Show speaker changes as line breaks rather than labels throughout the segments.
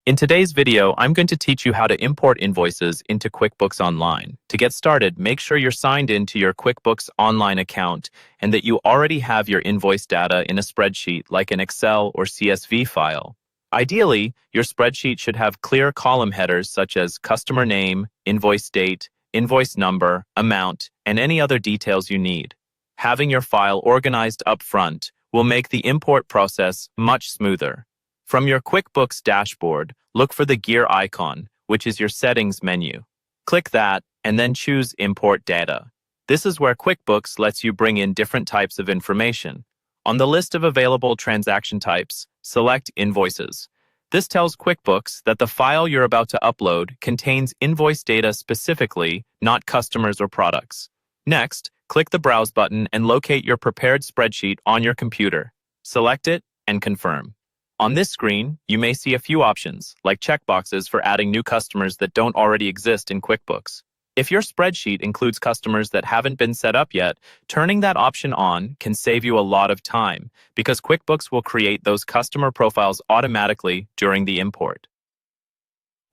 In today's video, I'm going to teach you how to import invoices into QuickBooks Online. To get started, make sure you're signed into your QuickBooks Online account and that you already have your invoice data in a spreadsheet like an Excel or CSV file. Ideally, your spreadsheet should have clear column headers such as customer name, invoice date, invoice number, amount, and any other details you need. Having your file organized up front will make the import process much smoother. From your QuickBooks dashboard, look for the gear icon, which is your settings menu. Click that and then choose Import Data. This is where QuickBooks lets you bring in different types of information. On the list of available transaction types, select Invoices. This tells QuickBooks that the file you're about to upload contains invoice data specifically, not customers or products. Next, click the Browse button and locate your prepared spreadsheet on your computer. Select it and confirm. On this screen, you may see a few options, like checkboxes for adding new customers that don't already exist in QuickBooks. If your spreadsheet includes customers that haven't been set up yet, turning that option on can save you a lot of time because QuickBooks will create those customer profiles automatically during the import.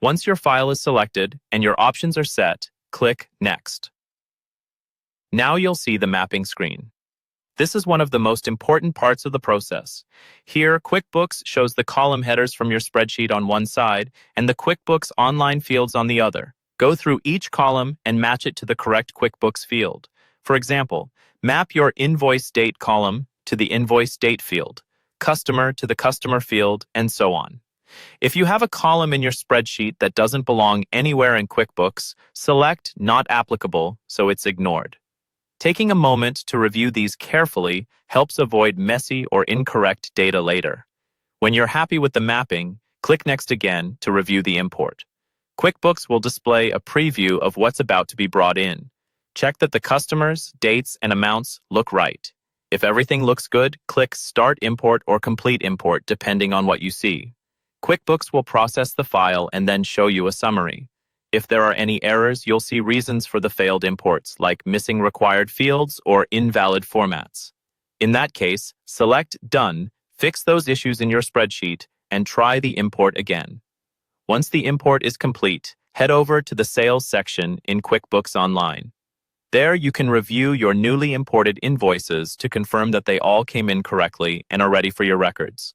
Once your file is selected and your options are set, click Next. Now you'll see the mapping screen. This is one of the most important parts of the process. Here, QuickBooks shows the column headers from your spreadsheet on one side and the QuickBooks Online fields on the other. Go through each column and match it to the correct QuickBooks field. For example, map your invoice date column to the invoice date field, customer to the customer field, and so on. If you have a column in your spreadsheet that doesn't belong anywhere in QuickBooks, select Not Applicable so it's ignored. Taking a moment to review these carefully helps avoid messy or incorrect data later. When you're happy with the mapping, click Next again to review the import. QuickBooks will display a preview of what's about to be brought in. Check that the customers, dates, and amounts look right. If everything looks good, click Start Import or Complete Import depending on what you see. QuickBooks will process the file and then show you a summary. If there are any errors, you'll see reasons for the failed imports, like missing required fields or invalid formats. In that case, select Done, fix those issues in your spreadsheet, and try the import again. Once the import is complete, head over to the Sales section in QuickBooks Online. There you can review your newly imported invoices to confirm that they all came in correctly and are ready for your records.